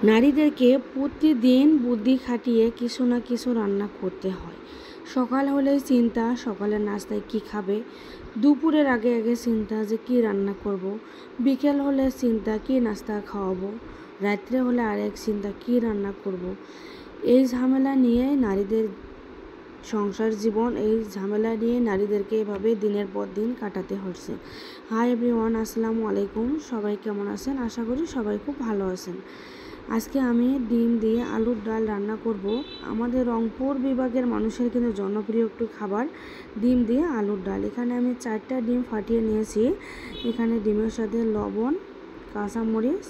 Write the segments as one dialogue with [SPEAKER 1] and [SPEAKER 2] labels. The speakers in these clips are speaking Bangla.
[SPEAKER 1] নারীদেরকে প্রতিদিন বুদ্ধি খাটিয়ে কিছু না কিছু রান্না করতে হয়। সকাল হলেই চিন্তা সকালের নাস্তায় কি খাবে, দুপুরের আগে আগে চিন্তা যে কি রান্না করব, বিকেল হলে চিন্তা কি নাস্তা খাওয়াবো, রাত্রে হলে আরেক চিন্তা কি রান্না করব। এই ঝামেলা নিয়ে নারীদের সংসার জীবন, এই ঝামেলা নিয়ে নারীদেরকে এভাবে দিনের পর দিন কাটাতে হচ্ছে। হাই এভরিওয়ান, আসসালামু আলাইকুম। সবাই কেমন আছেন? আশা করি সবাই খুব ভালো আছেন। আজকে আমি ডিম দিয়ে আলুর ডাল রান্না করব। আমাদের রংপুর বিভাগের মানুষের কিন্তু জনপ্রিয় একটু খাবার ডিম দিয়ে আলুর ডাল। এখানে আমি 4টা ডিম ফাটিয়ে নিয়েছি। এখানে ডিমের সাথে লবণ, কাঁচামরিচ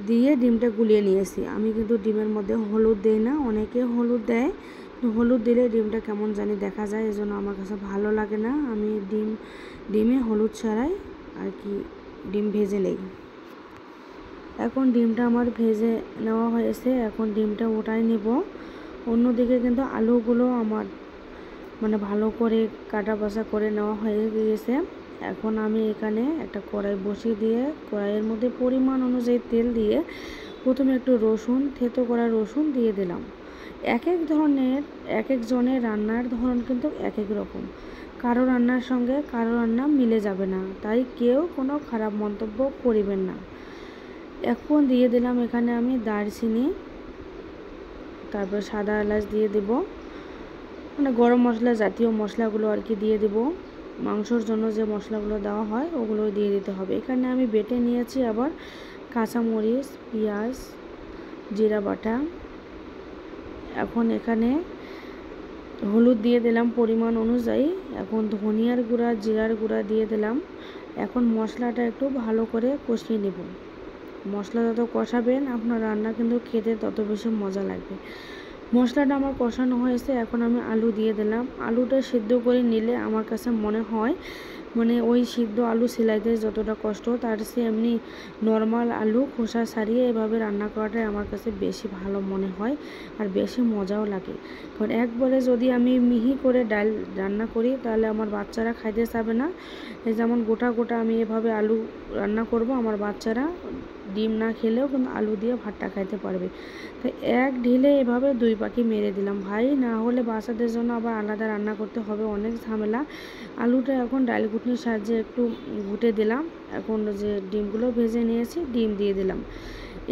[SPEAKER 1] দিয়ে ডিমটা গুলিয়ে নিয়েছি। আমি কিন্তু ডিমের মধ্যে হলুদ দেই না, অনেকে হলুদ দেয়। হলুদ দিলে ডিমটা কেমন জানি দেখা যায়, এজন্য আমার কাছে ভালো লাগে না। আমি ডিমে হলুদ ছাড়াই আর কি ডিম ভেজে নেই। এখন ডিমটা আমার ভেজে নেওয়া হয়েছে, এখন ডিমটা ওটাই নেব। অন্যদিকে কিন্তু আলুগুলো আমার ভালো করে কাটা বাছা করে নেওয়া হয়ে গিয়েছে। এখন আমি এখানে একটা কড়াই বসিয়ে দিয়ে কড়াইয়ের মধ্যে পরিমাণ অনুযায়ী তেল দিয়ে প্রথমে একটু রসুন, থেতো করা রসুন দিয়ে দিলাম। এক একজনের রান্নার ধরন কিন্তু এক এক রকম। কারো রান্নার সঙ্গে কারো রান্না মিলে যাবে না, তাই কেউ কোনো খারাপ মন্তব্য করিবেন না। এখন দিয়ে দিলাম এখানে আমি দারচিনি, তারপর সাদা এলাচ দিয়ে দেব, গরম মশলা জাতীয় মশলাগুলো আর কি দিয়ে দেব। মাংসর জন্য যে মশলাগুলো দেওয়া হয় ওগুলো দিয়ে দিতে হবে। এখানে আমি বেটে নিয়েছি আবার কাঁচামরিচ, পেঁয়াজ, জিরা বাটা। এখন এখানে হলুদ দিয়ে দিলাম পরিমাণ অনুযায়ী। এখন ধনিয়ার গুঁড়া, জিরার গুঁড়া দিয়ে দিলাম। এখন মশলাটা একটু ভালো করে কষিয়ে নেব। মশলা যত কষাবেন আপনার রান্না কিন্তু খেতে তত বেশি মজা লাগবে। মশলাটা আমার কষানো হয়েছে, এখন আমি আলু দিয়ে দিলাম। আলুটা সিদ্ধ করে নিলে আমার কাছে মনে হয় ওই সিদ্ধ আলু সেলাইতে যতটা কষ্ট, তার চেয়ে এমনি নর্মাল আলু খোসা ছাড়িয়ে এভাবে রান্না করাটাই আমার কাছে বেশি ভালো মনে হয় আর বেশি মজাও লাগে। কারণ একবারে যদি আমি মিহি করে ডাল রান্না করি তাহলে আমার বাচ্চারা খাইতে চাবে না। এই যেমন গোটা গোটা আমি এভাবে আলু রান্না করব, আমার বাচ্চারা ডিম না খেলেও কিন্তু আলু দিয়ে ভাতটা খাইতে পারবে। তাই এক ঢিলে এভাবে 2 পাখি মেরে দিলাম ভাই, না হলে বাচ্চাদের জন্য আবার আলাদা রান্না করতে হবে, অনেক ঝামেলা। আলুটা এখন ডাল ঘুটনির সাহায্যে একটু ঘুটে দিলাম। এখন যে ডিমগুলো ভেজে নিয়েছি ডিম দিয়ে দিলাম।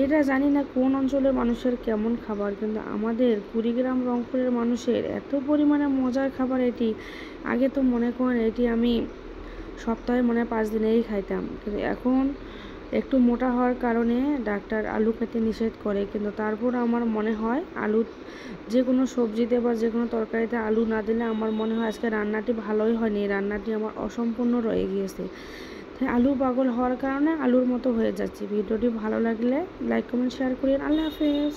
[SPEAKER 1] এটা জানি না কোন অঞ্চলের মানুষের কেমন খাবার, কিন্তু আমাদের কুড়িগ্রাম রংপুরের মানুষের এত পরিমাণে মজার খাবার এটি। আগে তো মনে করেন এটি আমি সপ্তাহে 5 দিনেই খাইতাম, কিন্তু এখন একটু মোটা হওয়ার কারণে ডাক্তার আলু খেতে নিষেধ করে। কিন্তু তারপর আমার মনে হয় আলু যে কোনো সবজিতে বা যে কোনো তরকারিতে আলু না দিলে আমার মনে হয় আজকে রান্নাটি ভালোই হয়নি, রান্নাটি আমার অসম্পূর্ণ রয়ে গিয়েছে। তাই আলু পাগল হওয়ার কারণে আলুর মতো হয়ে যাচ্ছে। ভিডিওটি ভালো লাগলে লাইক, কমেন্ট, শেয়ার করিন। আল্লাহ হাফেজ।